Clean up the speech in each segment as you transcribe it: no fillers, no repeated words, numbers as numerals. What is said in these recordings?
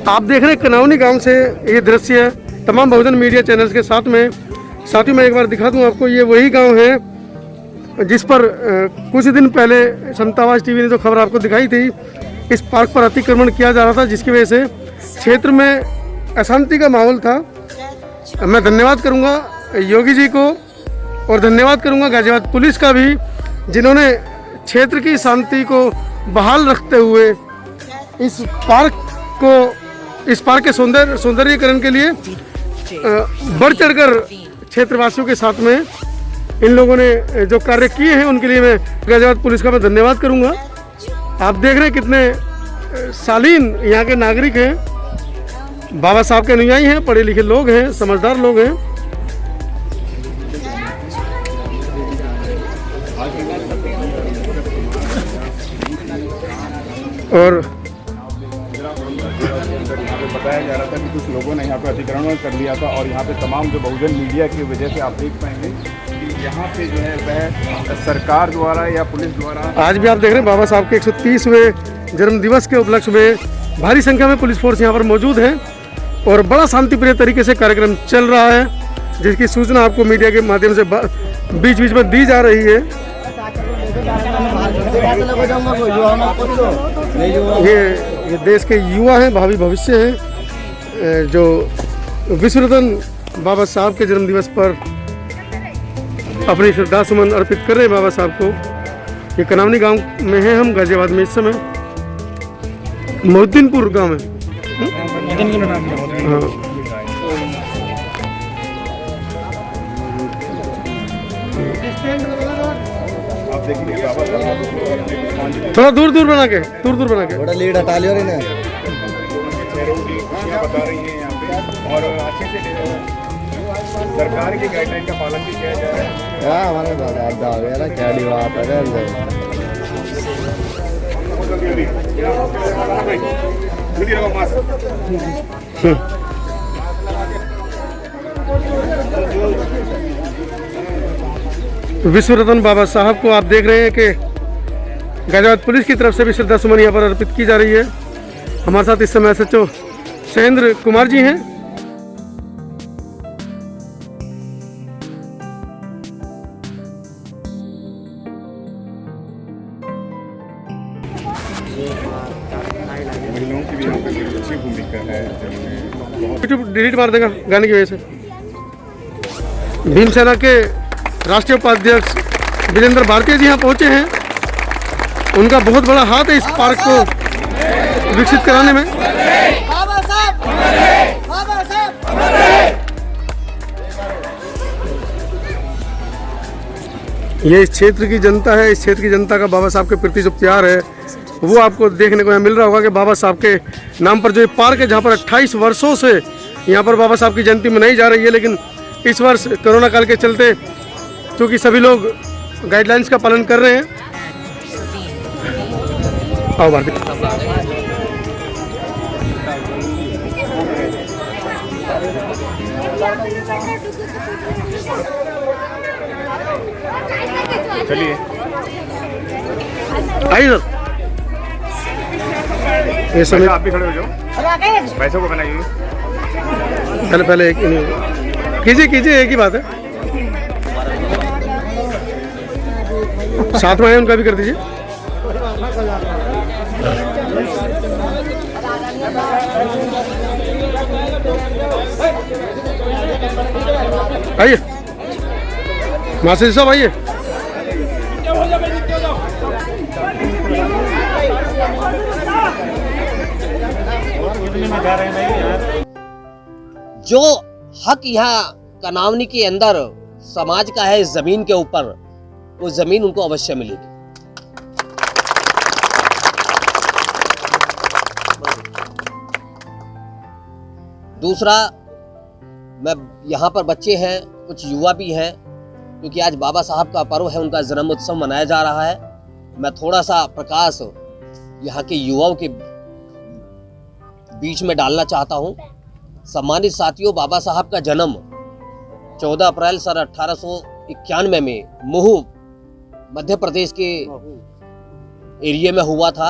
आप देख रहे हैं कनौनी गांव से ये दृश्य है तमाम बहुजन मीडिया चैनल्स के साथ में। साथ ही मैं एक बार दिखा दूं आपको, ये वही गांव है जिस पर कुछ दिन पहले समतावाज टीवी ने जो खबर आपको दिखाई थी, इस पार्क पर अतिक्रमण किया जा रहा था, जिसकी वजह से क्षेत्र में अशांति का माहौल था। मैं धन्यवाद करूंगा योगी जी को और धन्यवाद करूंगा गाजियाबाद पुलिस का भी, जिन्होंने क्षेत्र की शांति को बहाल रखते हुए इस पार्क के सौंदर्यीकरण के लिए बढ़ चढ़कर क्षेत्रवासियों के साथ में इन लोगों ने जो कार्य किए हैं, उनके लिए मैं गाजियाबाद पुलिस का मैं धन्यवाद करूंगा। आप देख रहे हैं कितने शालीन यहाँ के नागरिक हैं, बाबा साहब के अनुयायी हैं, पढ़े लिखे लोग हैं, समझदार लोग हैं। और बताया जा रहा था कि कुछ लोगों ने यहाँ पे अतिक्रमण कर लिया था और यहाँ पे तमाम जो बहुजन मीडिया की वजह से आप देख पाएंगे कि यहाँ पे जो है वह सरकार द्वारा या पुलिस द्वारा। आज भी आप देख रहे हैं बाबा साहब के 130वें जन्म दिवस के उपलक्ष्य में भारी संख्या में पुलिस फोर्स यहाँ पर मौजूद है और बड़ा शांतिप्रिय तरीके से कार्यक्रम चल रहा है, जिसकी सूचना आपको मीडिया के माध्यम से बीच बीच में दी जा रही है। ये देश के युवा हैं, भावी भविष्य हैं, जो विश्व रत्न बाबा साहब के जन्म दिवस पर अपनी श्रद्धा सुमन अर्पित कर रहे हैं बाबा साहब को। ये कनौनी गांव में हैं हम, गाजियाबाद में इस समय, मोहद्दीनपुर गांव में। हाँ, थोड़ा दूर दूर बना के थोड़ा लीड हटा लियो रे बता रही है यहाँ पे और अच्छे से सरकार की गाइडलाइन का पालन भी किया जा रहा है। क्या हमारे दादा वगैरह क्या बात है। विश्व रत्न बाबा साहब को आप देख रहे हैं कि गाजियाबाद पुलिस की तरफ से भी श्रद्धा सुमन यहाँ पर अर्पित की जा रही है। हमारे साथ इस समय SHO शैलेंद्र कुमार जी हैं। महिलाओं की भी यहाँ पे बड़ी अच्छी भूमिका है। यूट्यूब डिलीट मार देगा गाने की वजह से। भीमसेना के राष्ट्रीय उपाध्यक्ष वीरेंद्र भारती जी यहाँ पहुँचे हैं, उनका बहुत बड़ा हाथ है इस पार्क को विकसित कराने में। ये इस क्षेत्र की जनता है, इस क्षेत्र की जनता का बाबा साहब के प्रति जो प्यार है वो आपको देखने को यहाँ मिल रहा होगा कि बाबा साहब के नाम पर जो ये पार्क है, जहाँ पर 28 वर्षों से यहाँ पर बाबा साहब की जयंती मनाई जा रही है, लेकिन इस वर्ष कोरोना काल के चलते क्योंकि सभी लोग गाइडलाइंस का पालन कर रहे हैं। आओ भारती, चलिए आइए सर। ये समय आप भी खड़े हो जाओ, पैसों को बनाइए। पहले एक कीजिए एक ही बात है, साथ में है उनका भी कर दीजिए। आइए मास्टर साहब आइए। जो हक यहाँ कनावनी के अंदर समाज का है, इस जमीन के ऊपर, वो जमीन उनको अवश्य मिलेगी। दूसरा, मैं यहाँ पर बच्चे हैं, कुछ युवा भी हैं, क्योंकि आज बाबा साहब का पर्व है, उनका जन्म उत्सव मनाया जा रहा है। मैं थोड़ा सा प्रकाश यहाँ के युवाओं के बीच में डालना चाहता हूँ। सम्मानित साथियों, बाबा साहब का जन्म 14 अप्रैल सन 1891 में महू मध्य प्रदेश के एरिया में हुआ था।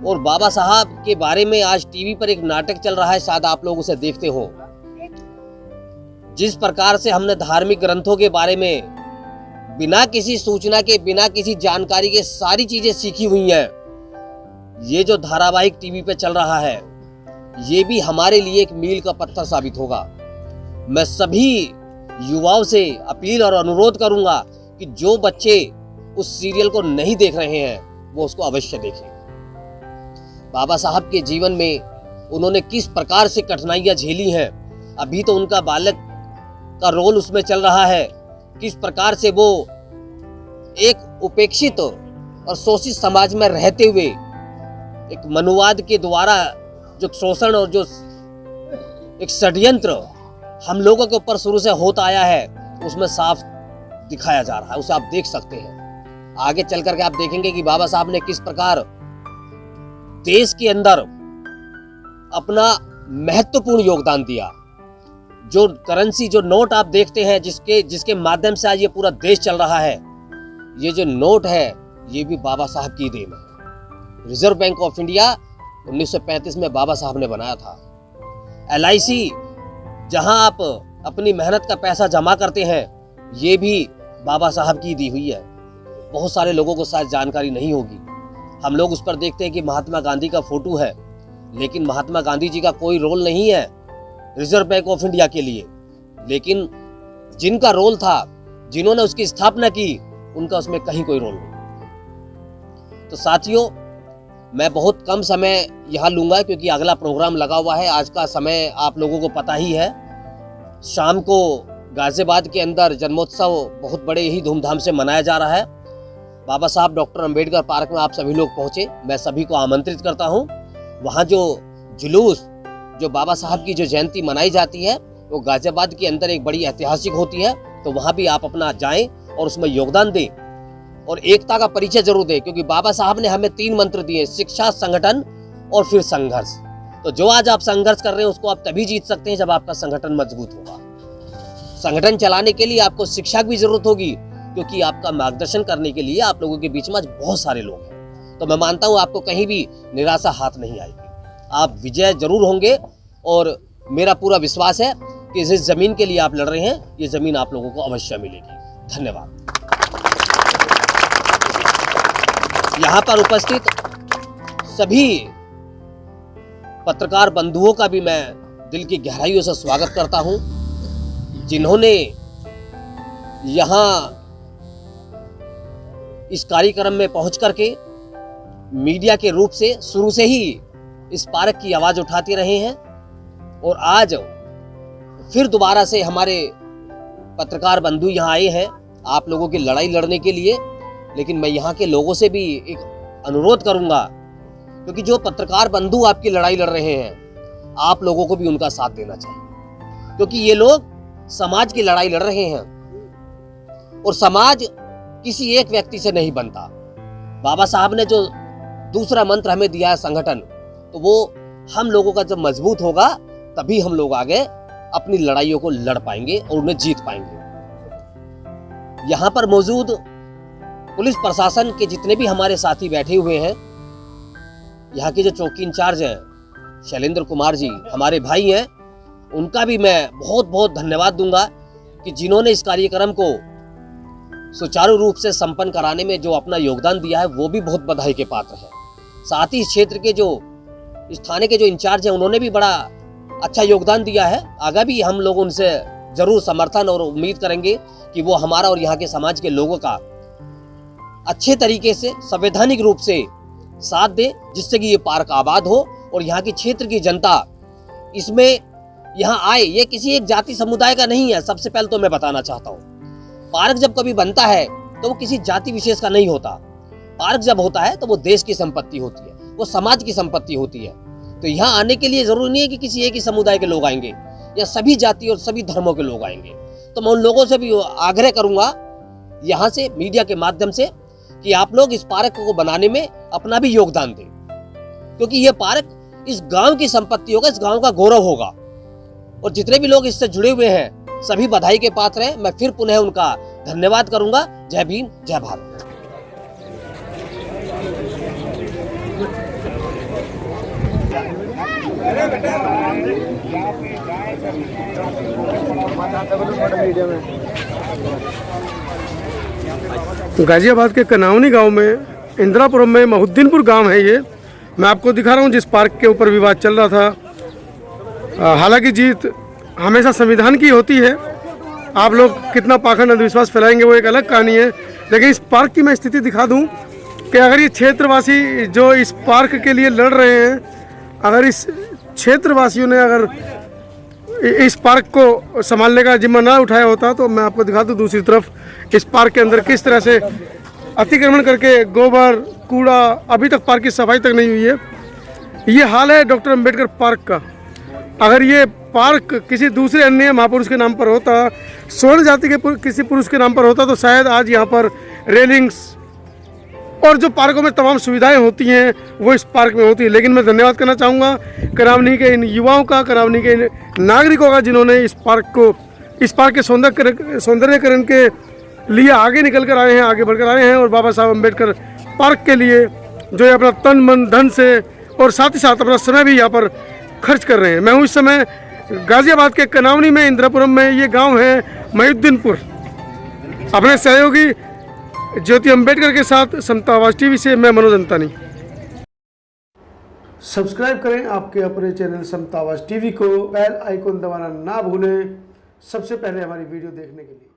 और बाबा साहब के बारे में आज टीवी पर एक नाटक चल रहा है, शायद आप लोग उसे देखते हो। जिस प्रकार से हमने धार्मिक ग्रंथों के बारे में बिना किसी सूचना के, बिना किसी जानकारी के सारी चीजें सीखी हुई हैं, ये जो धारावाहिक टीवी पे चल रहा है, ये भी हमारे लिए एक मील का पत्थर साबित होगा। मैं सभी युवाओं से अपील और अनुरोध करूंगा कि जो बच्चे उस सीरियल को नहीं देख रहे हैं वो उसको अवश्य देखें। बाबा साहब के जीवन में उन्होंने किस प्रकार से कठिनाइयां झेली हैं, अभी तो उनका बालक का रोल उसमें चल रहा है, किस प्रकार से वो एक उपेक्षित और शोषित समाज में रहते हुए एक मनुवाद के द्वारा जो शोषण और जो एक षड्यंत्र हम लोगों के ऊपर शुरू से होता आया है, उसमें साफ दिखाया जा रहा है, उसे आप देख सकते हैं। आगे चल करके आप देखेंगे कि बाबा साहब ने किस प्रकार देश के अंदर अपना महत्वपूर्ण योगदान दिया। जो करेंसी, जो नोट आप देखते हैं, जिसके माध्यम से आज ये पूरा देश चल रहा है, ये जो नोट है ये भी बाबा साहब की देन है। रिजर्व बैंक ऑफ इंडिया 1935 में बाबा साहब ने बनाया था। LIC, जहां आप अपनी मेहनत का पैसा जमा करते हैं, ये भी बाबा साहब की दी हुई है। बहुत सारे लोगों को शायद जानकारी नहीं होगी। हम लोग उस पर देखते हैं कि महात्मा गांधी का फोटो है, लेकिन महात्मा गांधी जी का कोई रोल नहीं है रिजर्व बैंक ऑफ इंडिया के लिए। लेकिन जिनका रोल था, जिन्होंने उसकी स्थापना की, उनका उसमें कहीं कोई रोल नहीं। तो साथियों, मैं बहुत कम समय यहाँ लूंगा क्योंकि अगला प्रोग्राम लगा हुआ है। आज का समय आप लोगों को पता ही है। शाम को गाजियाबाद के अंदर जन्मोत्सव बहुत बड़े ही धूमधाम से मनाया जा रहा है। बाबा साहब डॉक्टर अंबेडकर पार्क में आप सभी लोग पहुंचे, मैं सभी को आमंत्रित करता हूं। वहां जो जुलूस, जो बाबा साहब की जो जयंती मनाई जाती है, वो गाजियाबाद के अंदर एक बड़ी ऐतिहासिक होती है। तो वहां भी आप अपना जाएं और उसमें योगदान दें और एकता का परिचय जरूर दें, क्योंकि बाबा साहब ने हमें 3 मंत्र दिए, शिक्षा, संगठन और फिर संघर्ष। तो जो आज आप संघर्ष कर रहे हैं उसको आप तभी जीत सकते हैं जब आपका संगठन मजबूत होगा। संगठन चलाने के लिए आपको शिक्षा की जरूरत होगी, क्योंकि आपका मार्गदर्शन करने के लिए आप लोगों के बीच में आज बहुत सारे लोग हैं। तो मैं मानता हूं आपको कहीं भी निराशा हाथ नहीं आएगी, आप विजय जरूर होंगे। और मेरा पूरा विश्वास है कि जिस जमीन के लिए आप लड़ रहे हैं, ये जमीन आप लोगों को अवश्य मिलेगी। धन्यवाद। यहाँ पर उपस्थित सभी पत्रकार बंधुओं का भी मैं दिल की गहराइयों से स्वागत करता हूं, जिन्होंने यहाँ इस कार्यक्रम में पहुंच करके मीडिया के रूप से शुरू से ही इस पार्क की आवाज उठाते रहे हैं। और आज फिर दोबारा से हमारे पत्रकार बंधु यहाँ आए हैं आप लोगों की लड़ाई लड़ने के लिए। लेकिन मैं यहाँ के लोगों से भी एक अनुरोध करूंगा, क्योंकि जो पत्रकार बंधु आपकी लड़ाई लड़ रहे हैं, आप लोगों को भी उनका साथ देना चाहिए, क्योंकि ये लोग समाज की लड़ाई लड़ रहे हैं और समाज किसी एक व्यक्ति से नहीं बनता। बाबा साहब ने जो दूसरा मंत्र हमें दिया है संगठन, तो वो हम लोगों का जब मजबूत होगा तभी हम लोग आगे अपनी लड़ाइयों को लड़ पाएंगे और उन्हें जीत पाएंगे। यहाँ पर मौजूद पुलिस प्रशासन के जितने भी हमारे साथी बैठे हुए हैं, यहाँ के जो चौकी इंचार्ज हैं शैलेंद्र कुमार जी, हमारे भाई हैं, उनका भी मैं बहुत बहुत धन्यवाद दूंगा कि जिन्होंने इस कार्यक्रम को सुचारू रूप से संपन्न कराने में जो अपना योगदान दिया है, वो भी बहुत बधाई के पात्र है। साथ ही इस क्षेत्र के जो इस थाने के जो इंचार्ज हैं, उन्होंने भी बड़ा अच्छा योगदान दिया है। आगे भी हम लोग उनसे जरूर समर्थन और उम्मीद करेंगे कि वो हमारा और यहाँ के समाज के लोगों का अच्छे तरीके से संवैधानिक रूप से साथ दे, जिससे कि ये पार्क आबाद हो और यहाँ की क्षेत्र की जनता इसमें यहाँ आए। ये किसी एक जाति समुदाय का नहीं है, सबसे पहले तो मैं बताना चाहता हूँ। पार्क जब कभी बनता है तो वो किसी जाति विशेष का नहीं होता। पार्क जब होता है तो वो देश की संपत्ति होती है, वो समाज की संपत्ति होती है। तो यहाँ आने के लिए जरूरी नहीं है कि किसी एक ही समुदाय के लोग आएंगे या सभी जाति और सभी धर्मों के लोग आएंगे। तो मैं उन लोगों से भी आग्रह करूंगा यहाँ से मीडिया के माध्यम से कि आप लोग इस पार्क को बनाने में अपना भी योगदान दें, क्योंकि ये पार्क इस गांव की संपत्ति होगा, इस गांव का गौरव होगा। और जितने भी लोग इससे जुड़े हुए हैं सभी बधाई के पात्र हैं। मैं फिर पुनः उनका धन्यवाद करूंगा। जय भीम, जय भारत। गाजियाबाद के कनावनी गांव में इंदिरापुरम में महुद्दीनपुर गांव है ये। मैं आपको दिखा रहा हूँ जिस पार्क के ऊपर विवाद चल रहा था। हालांकि जीत हमेशा संविधान की होती है। आप लोग कितना पाखंड अंधविश्वास फैलाएंगे वो एक अलग कहानी है, लेकिन इस पार्क की मैं स्थिति दिखा दूं कि अगर ये क्षेत्रवासी जो इस पार्क के लिए लड़ रहे हैं, अगर इस क्षेत्रवासियों ने अगर इस पार्क को संभालने का जिम्मा ना उठाया होता तो मैं आपको दिखा दूं दूसरी तरफ इस पार्क के अंदर किस तरह से अतिक्रमण करके गोबर कूड़ा, अभी तक पार्क की सफाई तक नहीं हुई है। ये हाल है डॉक्टर अंबेडकर पार्क का। अगर ये पार्क किसी दूसरे अन्य महापुरुष के नाम पर होता, स्वर्ण जाति के किसी पुरुष के नाम पर होता, तो शायद आज यहाँ पर रेलिंग्स और जो पार्कों में तमाम सुविधाएं होती हैं वो इस पार्क में होती है। लेकिन मैं धन्यवाद करना चाहूँगा करावनी के इन युवाओं का, करावनी के इन नागरिकों का, जिन्होंने इस पार्क के सौंदर्यकरण के लिए आगे निकल कर आए हैं, आगे बढ़कर आए हैं और बाबा साहब अम्बेडकर पार्क के लिए जो है अपना तन मन धन से और साथ ही साथ अपना समय भी यहाँ पर खर्च कर रहे हैं। मैं हूँ इस समय गाजियाबाद के कनावनी में, इंदिरापुरम में। ये गांव है महुद्दीनपुर। अपने सहयोगी ज्योति अंबेडकर के साथ समता आवाज टीवी से मैं मनोज अंतानी। सब्सक्राइब करें आपके अपने चैनल समता आवाज टीवी को, बेल आइकन दबाना ना भूलें सबसे पहले हमारी वीडियो देखने के लिए।